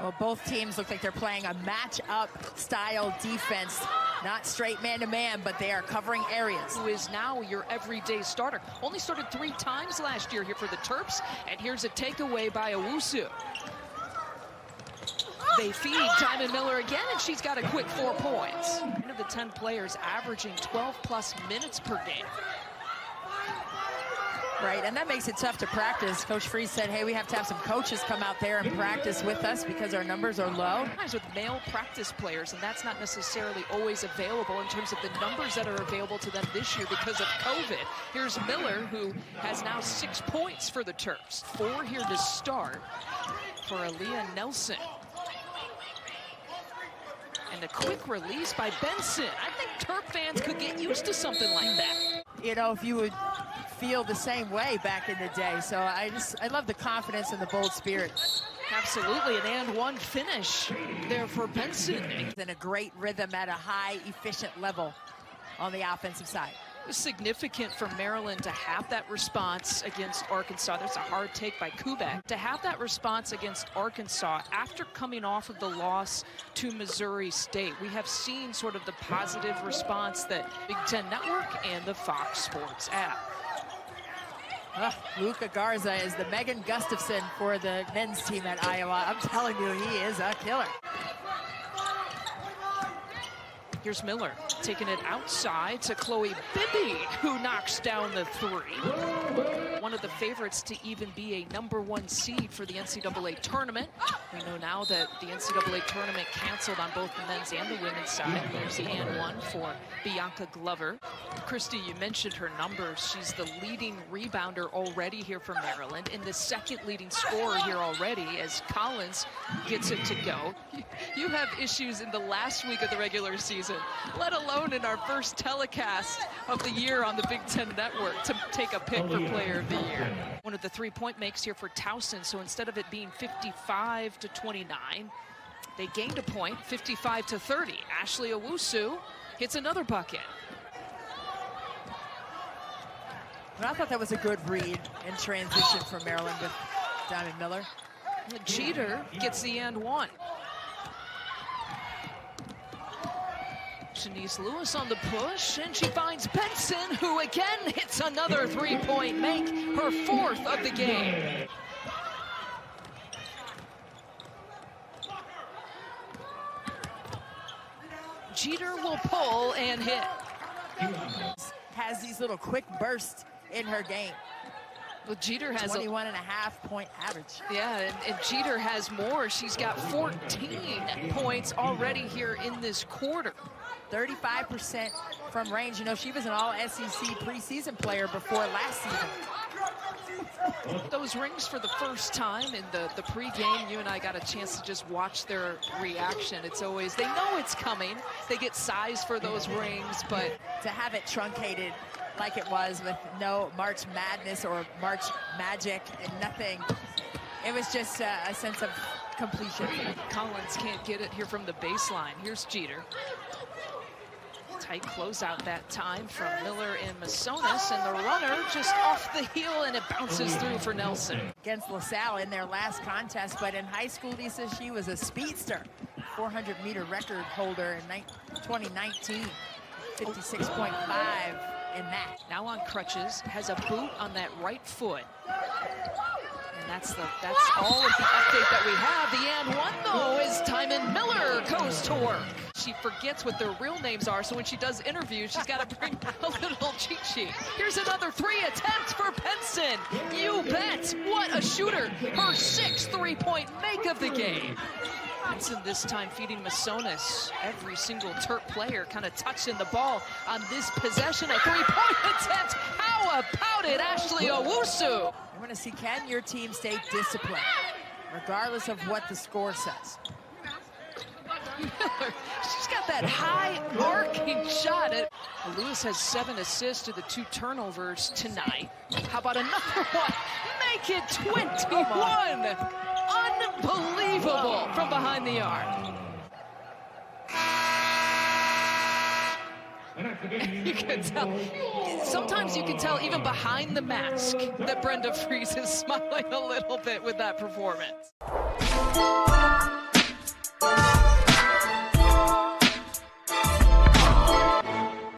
Well, both teams look like they're playing a match-up style defense. Not straight man-to-man, but they are covering areas. Who is now your everyday starter. Only started 3 times last year here for the Terps. And here's a takeaway by Owusu. They feed Diamond Miller again, and she's got a quick 4 points. One of the 10 players averaging 12+ minutes per game. Right, and that makes it tough to practice. Coach Freeze said, hey, we have to have some coaches come out there and practice with us because our numbers are low. With male practice players, and that's not necessarily always available in terms of the numbers that are available to them this year because of COVID. Here's Miller, who has now 6 points for the Terps. 4 here to start for Aaliyah Nelson. And a quick release by Benson. I think Terp fans could get used to something like that. You know, if you would feel the same way back in the day. So I love the confidence and the bold spirit. Absolutely, an and one finish there for Benson. And a great rhythm at a high, efficient level on the offensive side. It was significant for Maryland to have that response against Arkansas. That's a hard take by Kubek. To have that response against Arkansas after coming off of the loss to Missouri State. We have seen sort of the positive response that Big Ten Network and the Fox Sports app. Luka Garza is the Megan Gustafson for the men's team at Iowa. I'm telling you, he is a killer. Here's Miller taking it outside to Chloe Bibby, who knocks down the 3. One of the favorites to even be a #1 seed for the NCAA tournament. We know now that the NCAA tournament canceled on both the men's and the women's side. There's the and one for Bianca Glover. Christy, you mentioned her numbers. She's the leading rebounder already here for Maryland, and the second leading scorer here already as Collins gets it to go. You have issues in the last week of the regular season, let alone in our first telecast of the year on the Big Ten Network to take a pick for Player of the Year. One of the 3-point makes here for Towson, so instead of it being 55-29, they gained a point, 55-30. Ashley Owusu hits another bucket. I thought that was a good read and transition for Maryland with Diamond Miller. Jeter gets the and one. Shanice Lewis on the push, and she finds Benson, who again hits another 3-point make, her 4th of the game. Jeter will pull and hit. Has these little quick bursts in her game. Well, Jeter has 21.5-point average. Yeah, and Jeter has more. She's got 14 points already here in this quarter. 35% from range. You know, she was an all-SEC preseason player before last season. Those rings for the first time in the pregame, you and I got a chance to just watch their reaction. It's always, they know it's coming. They get size for those rings, but to have it truncated like it was with no March Madness or March Magic and nothing, it was just a sense of completion. Collins can't get it here from the baseline. Here's Jeter. Tight closeout that time from Miller and Masonis, and the runner just off the heel, and it bounces through for Nelson. Against LaSalle in their last contest, but in high school, Lisa, she was a speedster. 400-meter record holder in 2019, 56.5 in that. Now on crutches, has a boot on that right foot. And that's all of the update that we have. The and one, though, is Diamond Miller goes to work. She forgets what their real names are, so when she does interviews, she's got to bring a little cheat sheet. Here's another 3 attempts for Benson. You bet. What a shooter. Her 6th 3-point make of the game. Benson this time feeding Masonis. Every single Terp player kind of touching the ball on this possession. A 3-point attempt. How about it, Ashley Owusu? I want to see, can your team stay disciplined, regardless of what the score says? She's got that high arcing shot. Lewis has 7 assists to the 2 turnovers tonight. How about another one? Make it 21. Unbelievable from behind the arc. You can tell, sometimes you can tell even behind the mask that Brenda Freeze is smiling a little bit with that performance.